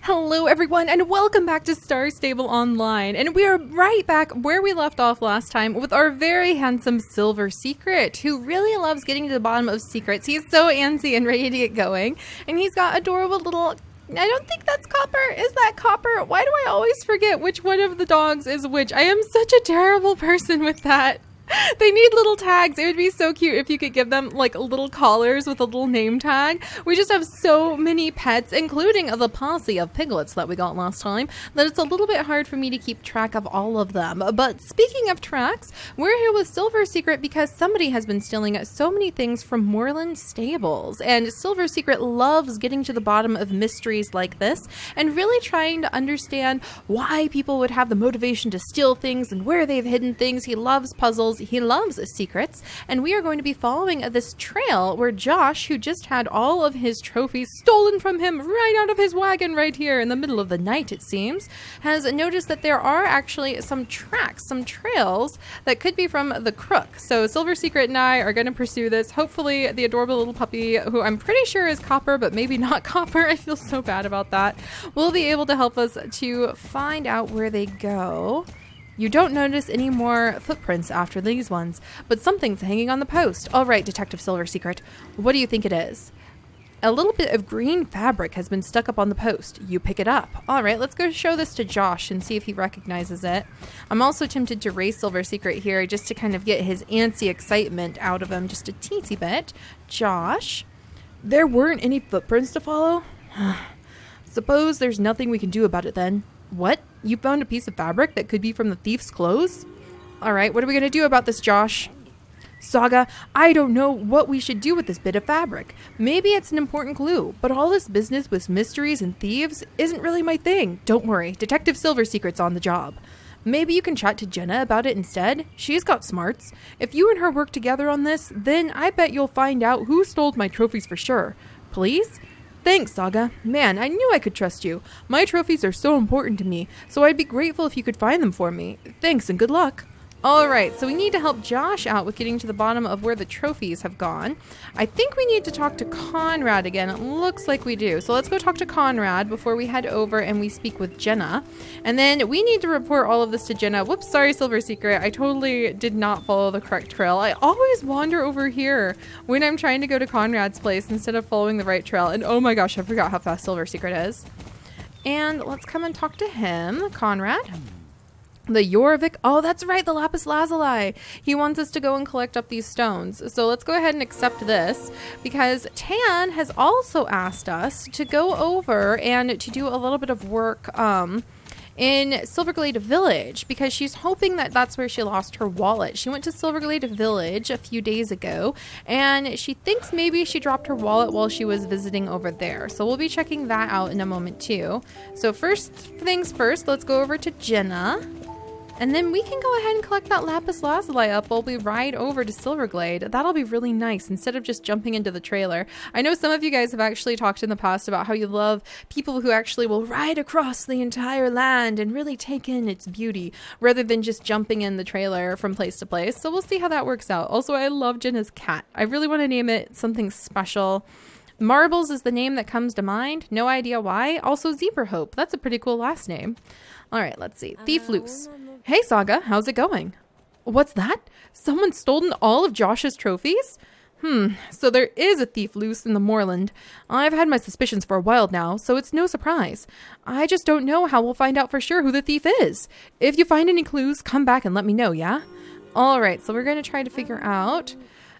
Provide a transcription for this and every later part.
Hello everyone and welcome back to Star Stable Online, and we are right back where we left off last time with our very handsome Silver Secret, who really loves getting to the bottom of secrets. He's so antsy and ready to get going, and he's got adorable little... I don't think that's Copper. Is that Copper? Why do I always forget which one of the dogs is which? I am such a terrible person with that. They need little tags. It would be so cute if you could give them like little collars with a little name tag. We just have so many pets, including the posse of piglets that we got last time, that it's a little bit hard for me to keep track of all of them. But speaking of tracks, we're here with Silver Secret because somebody has been stealing so many things from Moorland Stables. And Silver Secret loves getting to the bottom of mysteries like this and really trying to understand why people would have the motivation to steal things and where they've hidden things. He loves puzzles. He loves secrets, and we are going to be following this trail where Josh, who just had all of his trophies stolen from him right out of his wagon right here in the middle of the night, it seems, has noticed that there are actually some tracks, some trails that could be from the crook. So Silver Secret and I are going to pursue this. Hopefully the adorable little puppy, who I'm pretty sure is Copper, but maybe not Copper, I feel so bad about that, will be able to help us to find out where they go. You don't notice any more footprints after these ones, but something's hanging on the post. All right, Detective Silver Secret, what do you think it is? A little bit of green fabric has been stuck up on the post. You pick it up. All right, let's go show this to Josh and see if he recognizes it. I'm also tempted to race Silver Secret here just to kind of get his antsy excitement out of him just a teensy bit. Josh, there weren't any footprints to follow? Suppose there's nothing we can do about it then. What? You found a piece of fabric that could be from the thief's clothes? Alright, what are we going to do about this, Josh? Saga, I don't know what we should do with this bit of fabric. Maybe it's an important clue, but all this business with mysteries and thieves isn't really my thing. Don't worry, Detective Silver Secret's on the job. Maybe you can chat to Jenna about it instead. She's got smarts. If you and her work together on this, then I bet you'll find out who stole my trophies for sure. Please? Thanks, Saga. Man, I knew I could trust you. My trophies are so important to me, so I'd be grateful if you could find them for me. Thanks and good luck. Alright, so we need to help Josh out with getting to the bottom of where the trophies have gone. I think we need to talk to Conrad again. It looks like we do. So let's go talk to Conrad before we head over and we speak with Jenna. And then we need to report all of this to Jenna. Whoops, sorry, Silver Secret. I totally did not follow the correct trail. I always wander over here when I'm trying to go to Conrad's place instead of following the right trail. And oh my gosh, I forgot how fast Silver Secret is. And let's come and talk to him, Conrad. The Jorvik, oh that's right, the lapis lazuli. He wants us to go and collect up these stones. So let's go ahead and accept this because Tan has also asked us to go over and to do a little bit of work in Silverglade Village because she's hoping that that's where she lost her wallet. She went to Silverglade Village a few days ago and she thinks maybe she dropped her wallet while she was visiting over there. So we'll be checking that out in a moment too. So first things first, let's go over to Jenna. And then we can go ahead and collect that lapis lazuli up while we ride over to Silverglade. That'll be really nice instead of just jumping into the trailer. I know some of you guys have actually talked in the past about how you love people who actually will ride across the entire land and really take in its beauty rather than just jumping in the trailer from place to place. So we'll see how that works out. Also, I love Jenna's cat. I really want to name it something special. Marbles is the name that comes to mind. No idea why. Also, Zebra Hope. That's a pretty cool last name. All right, let's see. Thief Loose. Hey, Saga, how's it going? What's that? Someone's stolen all of Josh's trophies? So there is a thief loose in the moorland. I've had my suspicions for a while now, so it's no surprise. I just don't know how we'll find out for sure who the thief is. If you find any clues, come back and let me know, yeah? All right, so we're going to try to figure out...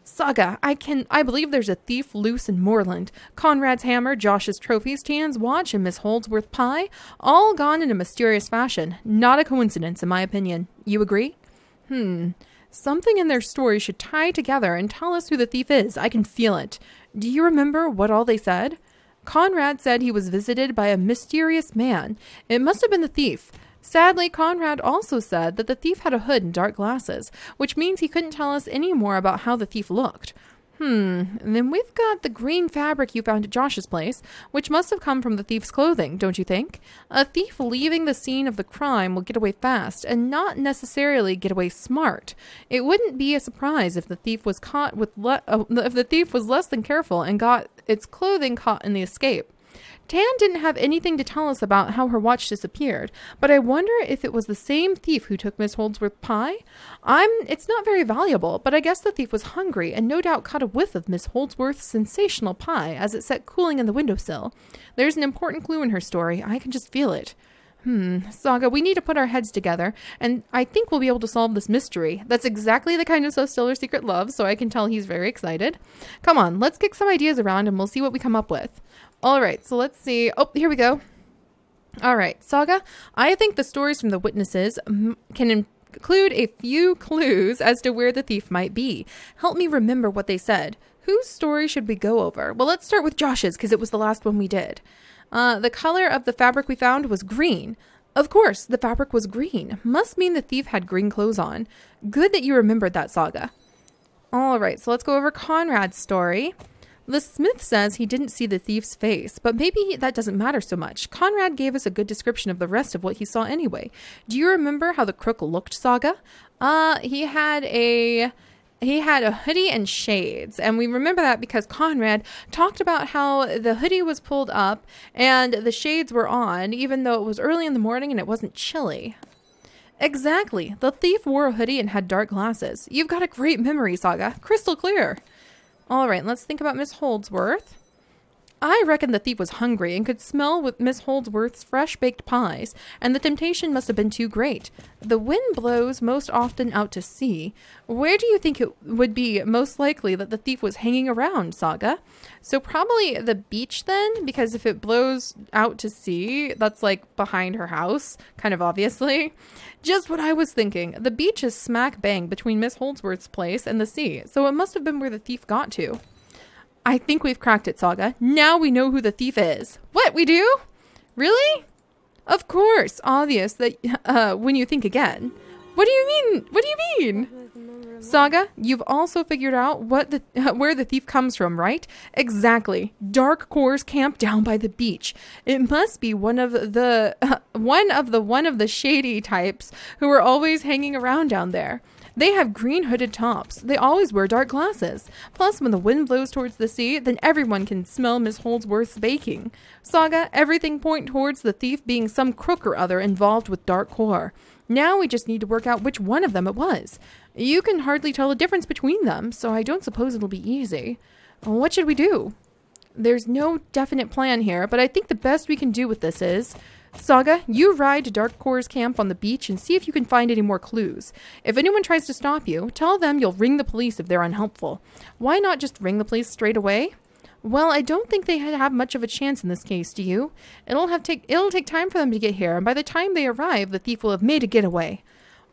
Saga, I believe there's a thief loose in Moorland. Conrad's hammer, Josh's trophies, Tan's watch, and Miss Holdsworth pie, all gone in a mysterious fashion. Not a coincidence, in my opinion. You agree? Something in their story should tie together and tell us who the thief is. I can feel it. Do you remember what all they said? Conrad said he was visited by a mysterious man. It must have been the thief. Sadly, Conrad also said that the thief had a hood and dark glasses, which means he couldn't tell us any more about how the thief looked. And then we've got the green fabric you found at Josh's place, which must have come from the thief's clothing, don't you think? A thief leaving the scene of the crime will get away fast and not necessarily get away smart. It wouldn't be a surprise if the thief was caught with if the thief was less than careful and got its clothing caught in the escape. Tan didn't have anything to tell us about how her watch disappeared, but I wonder if it was the same thief who took Miss Holdsworth's pie. It's not very valuable, but I guess the thief was hungry and no doubt caught a whiff of Miss Holdsworth's sensational pie as it sat cooling in the windowsill. There's an important clue in her story. I can just feel it. Saga, we need to put our heads together, and I think we'll be able to solve this mystery. That's exactly the kind of stuff Silver Secret loves, so I can tell he's very excited. Come on, let's kick some ideas around and we'll see what we come up with. All right, so let's see. Oh, here we go. All right, Saga, I think the stories from the witnesses can include a few clues as to where the thief might be. Help me remember what they said. Whose story should we go over? Well, let's start with Josh's, because it was the last one we did. The color of the fabric we found was green. Of course, the fabric was green. Must mean the thief had green clothes on. Good that you remembered that, Saga. All right, so let's go over Conrad's story. The smith says he didn't see the thief's face, but maybe that doesn't matter so much. Conrad gave us a good description of the rest of what he saw anyway. Do you remember how the crook looked, Saga? He had a hoodie and shades, and we remember that because Conrad talked about how the hoodie was pulled up and the shades were on, even though it was early in the morning and it wasn't chilly. Exactly. The thief wore a hoodie and had dark glasses. You've got a great memory, Saga. Crystal clear. All right, let's think about Miss Holdsworth. I reckon the thief was hungry and could smell with Miss Holdsworth's fresh-baked pies, and the temptation must have been too great. The wind blows most often out to sea. Where do you think it would be most likely that the thief was hanging around, Saga? So probably the beach then, because if it blows out to sea, that's like behind her house, kind of obviously. Just what I was thinking. The beach is smack bang between Miss Holdsworth's place and the sea, so it must have been where the thief got to. I think we've cracked it, Saga. Now we know who the thief is. What, we do? Really? Of course. Obvious that when you think again. What do you mean? What do you mean? Saga, you've also figured out where the thief comes from, right? Exactly. Dark Core's camp down by the beach. It must be one of the shady types who are always hanging around down there. They have green hooded tops. They always wear dark glasses. Plus, when the wind blows towards the sea, then everyone can smell Miss Holdsworth's baking. Saga, everything points towards the thief being some crook or other involved with Dark Core. Now we just need to work out which one of them it was. You can hardly tell the difference between them, so I don't suppose it'll be easy. What should we do? There's no definite plan here, but I think the best we can do with this is... Saga, you ride to Dark Core's camp on the beach and see if you can find any more clues. If anyone tries to stop you, tell them you'll ring the police if they're unhelpful. Why not just ring the police straight away? Well, I don't think they have much of a chance in this case, do you? It'll take time for them to get here, and by the time they arrive, the thief will have made a getaway.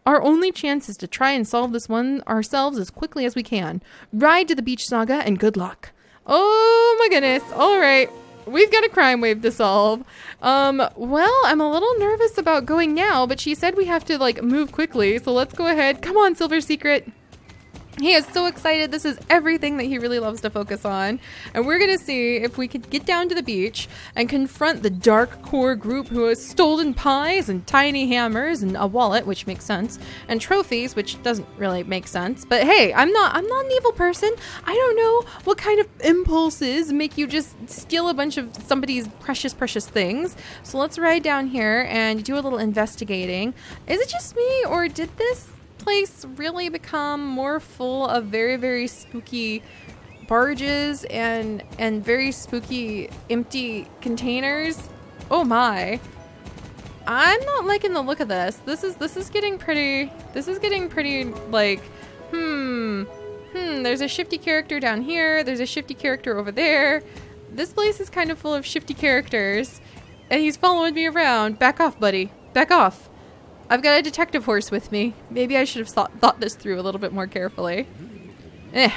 Our only chance is to try and solve this one ourselves as quickly as we can. Ride to the beach, Saga, and good luck. Oh my goodness. All right. We've got a crime wave to solve. Well, I'm a little nervous about going now, but she said we have to, move quickly. So let's go ahead. Come on, Silver Secret. He is so excited. This is everything that he really loves to focus on. And we're going to see if we could get down to the beach and confront the Dark Core group who has stolen pies and tiny hammers and a wallet, which makes sense, and trophies, which doesn't really make sense. But hey, I'm not an evil person. I don't know what kind of impulses make you just steal a bunch of somebody's precious things. So let's ride down here and do a little investigating. Is it just me, or did this place really become more full of very, very spooky barges and very spooky empty containers? Oh my. I'm not liking the look of this. This is getting pretty there's a shifty character down here, there's a shifty character over there. This place is kind of full of shifty characters, and he's following me around. Back off, buddy. Back off. I've got a detective horse with me. Maybe I should have thought this through a little bit more carefully.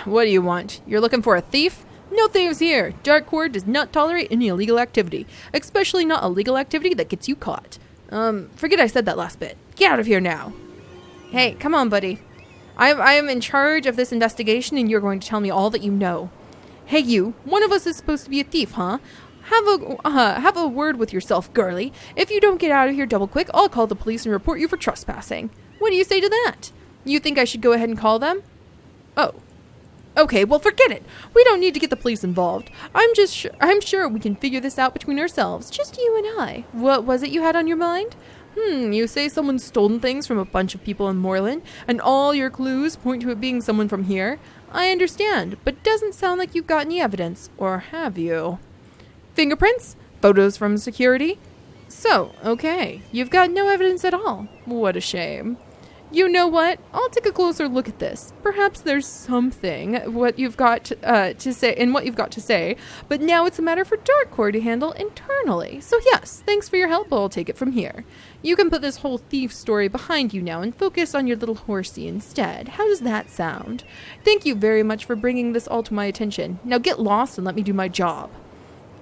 What do you want? You're looking for a thief? No thieves here. Dark Core does not tolerate any illegal activity, especially not illegal activity that gets you caught. Forget I said that last bit. Get out of here now. Hey, come on, buddy. I am in charge of this investigation, and you're going to tell me all that you know. Hey, you. One of us is supposed to be a thief, huh? Have a word with yourself, girlie. If you don't get out of here double quick, I'll call the police and report you for trespassing. What do you say to that? You think I should go ahead and call them? Oh. Okay, well, forget it. We don't need to get the police involved. I'm sure we can figure this out between ourselves, just you and I. What was it you had on your mind? You say someone's stolen things from a bunch of people in Moreland, and all your clues point to it being someone from here. I understand, but doesn't sound like you've got any evidence, or have you? Fingerprints? Photos from security? So, okay, you've got no evidence at all. What a shame. You know what? I'll take a closer look at this. Perhaps there's something what you've got to say in what you've got to say, but now it's a matter for Darkcore to handle internally. So yes, thanks for your help, but I'll take it from here. You can put this whole thief story behind you now and focus on your little horsey instead. How does that sound? Thank you very much for bringing this all to my attention. Now get lost and let me do my job.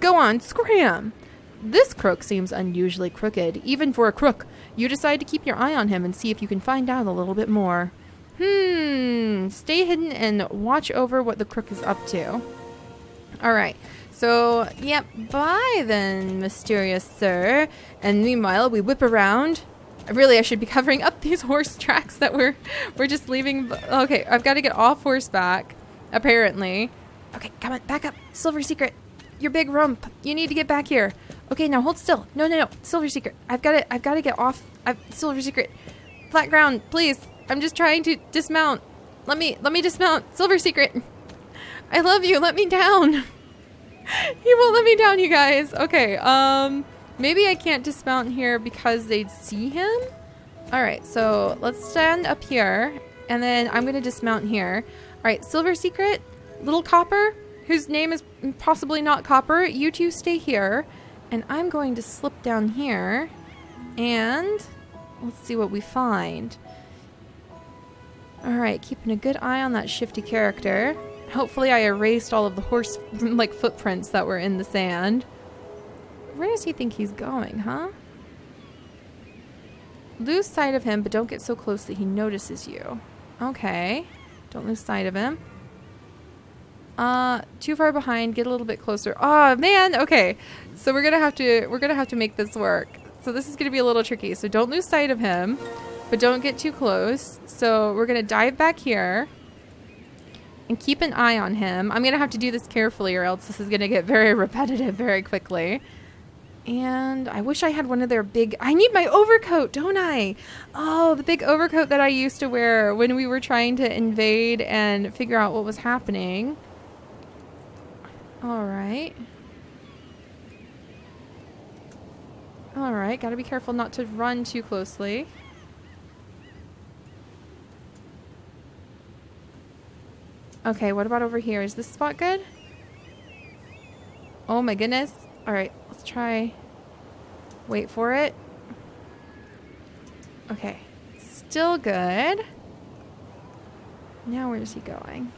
Go on, scram! This crook seems unusually crooked, even for a crook. You decide to keep your eye on him and see if you can find out a little bit more. Stay hidden and watch over what the crook is up to. Alright, so, yep, bye then, mysterious sir. And meanwhile, we whip around. Really, I should be covering up these horse tracks that we're just leaving. Okay, I've got to get off horseback, apparently. Okay, come on, back up. Silver Secret, your big rump. You need to get back here. Okay, now hold still. No. Silver Secret. I've got to get off. Silver Secret. Flat ground, please. I'm just trying to dismount. Let me dismount. Silver Secret. I love you. Let me down. He won't let me down, you guys. Okay, maybe I can't dismount here because they'd see him? Alright, so let's stand up here, and then I'm going to dismount here. Alright, Silver Secret, Little Copper, whose name is possibly not Copper, you two stay here. And I'm going to slip down here, and let's see what we find. Alright, keeping a good eye on that shifty character. Hopefully I erased all of the horse, footprints that were in the sand. Where does he think he's going, huh? Lose sight of him, but don't get so close that he notices you. Okay. Don't lose sight of him. Too far behind, get a little bit closer. Oh man, okay. So we're gonna have to make this work. So this is gonna be a little tricky. So don't lose sight of him, but don't get too close. So we're gonna dive back here and keep an eye on him. I'm gonna have to do this carefully or else this is gonna get very repetitive very quickly. And I wish I had one of their big... I need my overcoat, don't I? Oh, the big overcoat that I used to wear when we were trying to invade and figure out what was happening. Alright. Alright, gotta be careful not to run too closely. Okay, what about over here? Is this spot good? Oh my goodness. Alright, let's try. Wait for it. Okay, still good. Now where's he going?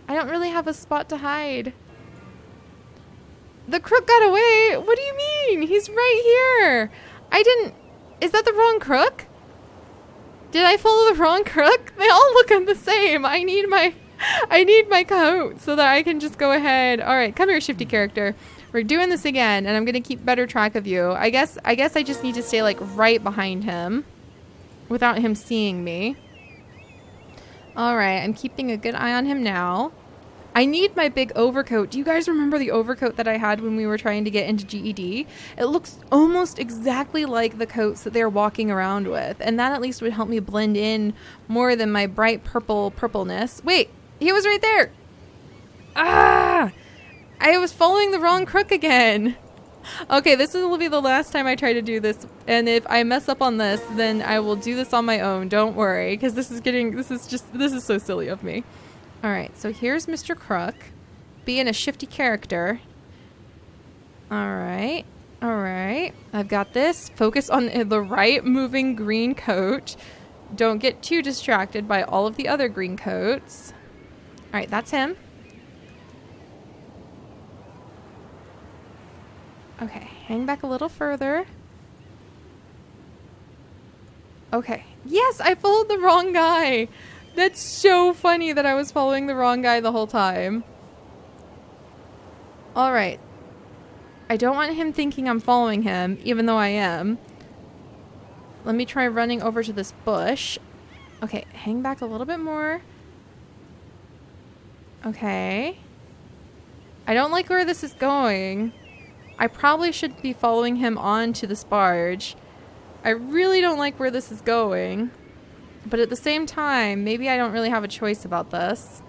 I don't really have a spot to hide. The crook got away. What do you mean? He's right here. I didn't... Is that the wrong crook? Did I follow the wrong crook? They all look the same. I need my coat so that I can just go ahead. All right, come here, shifty character. We're doing this again, and I'm gonna keep better track of you. I guess I just need to stay like right behind him without him seeing me. All right, I'm keeping a good eye on him now. I need my big overcoat. Do you guys remember the overcoat that I had when we were trying to get into GED? It looks almost exactly like the coats that they're walking around with. And that at least would help me blend in more than my bright purpleness. Wait, he was right there. Ah! I was following the wrong crook again. Okay, this will be the last time I try to do this. And if I mess up on this, then I will do this on my own. Don't worry, because this is so silly of me. Alright, so here's Mr. Crook being a shifty character. Alright. I've got this. Focus on the right moving green coat. Don't get too distracted by all of the other green coats. Alright, that's him. Okay, hang back a little further. Okay. Yes, I followed the wrong guy. That's so funny that I was following the wrong guy the whole time. Alright. I don't want him thinking I'm following him, even though I am. Let me try running over to this bush. Okay, hang back a little bit more. Okay. I don't like where this is going. I probably should be following him onto this barge. I really don't like where this is going. But at the same time, maybe I don't really have a choice about this.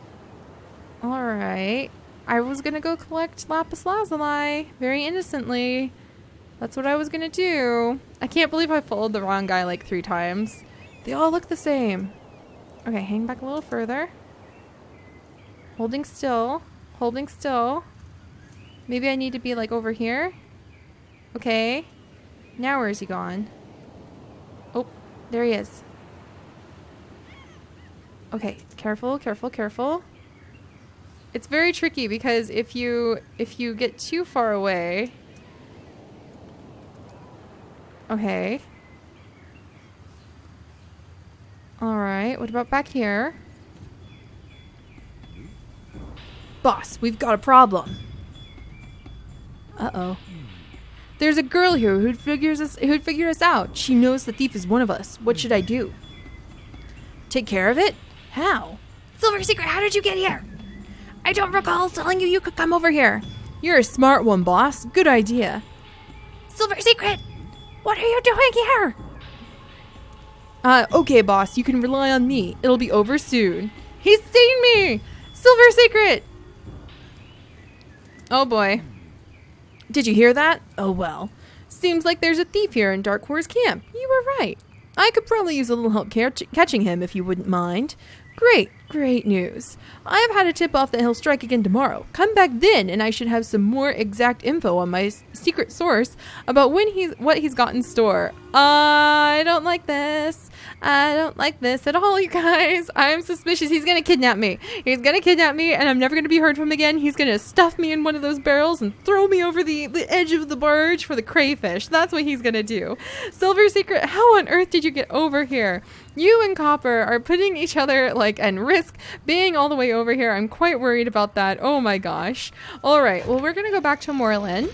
Alright. I was gonna go collect lapis lazuli very innocently. That's what I was gonna do. I can't believe I followed the wrong guy like 3 times. They all look the same. Okay, hang back a little further. Holding still. Holding still. Maybe I need to be like over here. Okay. Now where is he gone? Oh, there he is. Okay, careful, careful, careful. It's very tricky because if you get too far away. Okay. Alright, what about back here? Boss, we've got a problem. Uh-oh. There's a girl here who'd figure us out. She knows the thief is one of us. What should I do? Take care of it? How? Silver Secret, how did you get here? I don't recall telling you could come over here. You're a smart one, boss. Good idea. Silver Secret, what are you doing here? Okay, boss, you can rely on me. It'll be over soon. He's seen me! Silver Secret! Oh boy. Did you hear that? Oh well. Seems like there's a thief here in Dark Horse camp. You were right. I could probably use a little help catching him if you wouldn't mind. Great, great news. I have had a tip-off that he'll strike again tomorrow. Come back then, and I should have some more exact info on my secret source about what he's got in store. I don't like this. I don't like this at all, you guys. I'm suspicious. He's gonna kidnap me. He's gonna kidnap me, and I'm never gonna be heard from again. He's gonna stuff me in one of those barrels and throw me over the edge of the barge for the crayfish. That's what he's gonna do. Silver Secret, how on earth did you get over here? You and Copper are putting each other and risk being all the way over here. I'm quite worried about that. Oh my gosh. All right. Well, we're gonna go back to Moorland.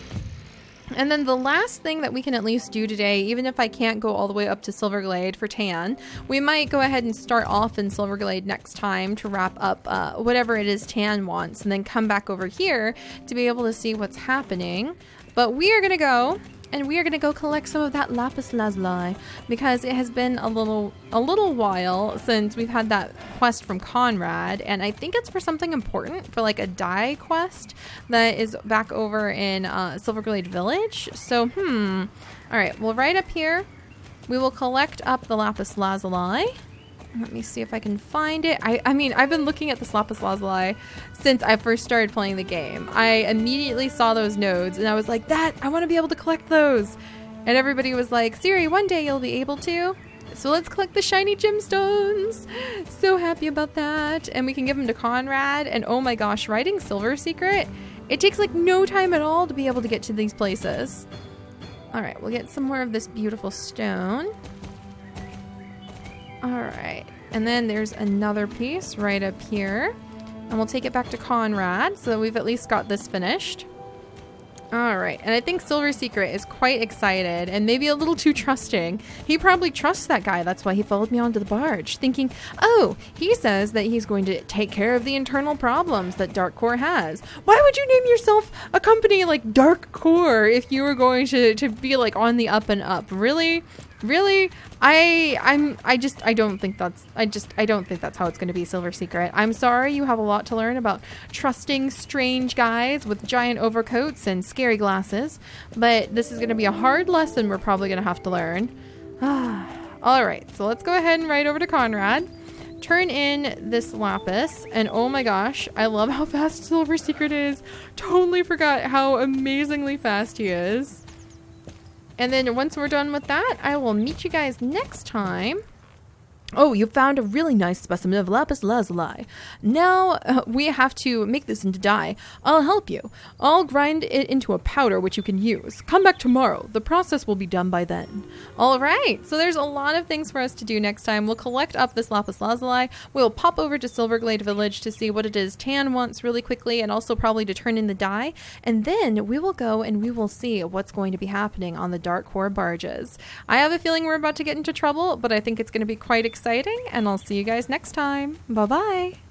And then the last thing that we can at least do today, even if I can't go all the way up to Silverglade for Tan, we might go ahead and start off in Silverglade next time to wrap up whatever it is Tan wants, and then come back over here to be able to see what's happening. But we are going to go, and we are going to go collect some of that lapis lazuli, because it has been a little while since we've had that quest from Conrad, and I think it's for something important, for like a dye quest that is back over in Silverglade Village. So all right, well, right up here we will collect up the lapis lazuli. Let me see if I can find it. I mean, I've been looking at this lapis lazuli since I first started playing the game. I immediately saw those nodes and I was like, I want to be able to collect those. And everybody was like, Seri, one day you'll be able to. So let's collect the shiny gemstones. So happy about that. And we can give them to Conrad. And oh my gosh, writing Silver Secret, it takes like no time at all to be able to get to these places. All right, we'll get some more of this beautiful stone. All right, and then there's another piece right up here, and we'll take it back to Conrad so that we've at least got this finished. All right, and I think Silver Secret is quite excited and maybe a little too trusting. He probably trusts that guy. That's why he followed me onto the barge, thinking, oh, he says that he's going to take care of the internal problems that Dark Core has. Why would you name yourself a company like Dark Core if you were going to be like on the up and up? Really? Really? I don't think that's how it's going to be, Silver Secret. I'm sorry, you have a lot to learn about trusting strange guys with giant overcoats and scary glasses, but this is going to be a hard lesson we're probably going to have to learn. All right, so let's go ahead and write over to Conrad. Turn in this lapis, and oh my gosh, I love how fast Silver Secret is. Totally forgot how amazingly fast he is. And then once we're done with that, I will meet you guys next time. Oh, you found a really nice specimen of lapis lazuli. Now we have to make this into dye. I'll help you. I'll grind it into a powder which you can use. Come back tomorrow. The process will be done by then. All right. So there's a lot of things for us to do next time. We'll collect up this lapis lazuli. We'll pop over to Silverglade Village to see what it is Tan wants really quickly, and also probably to turn in the dye. And then we will go and we will see what's going to be happening on the Dark Core barges. I have a feeling we're about to get into trouble, but I think it's going to be quite exciting. exciting, and I'll see you guys next time. Bye-bye.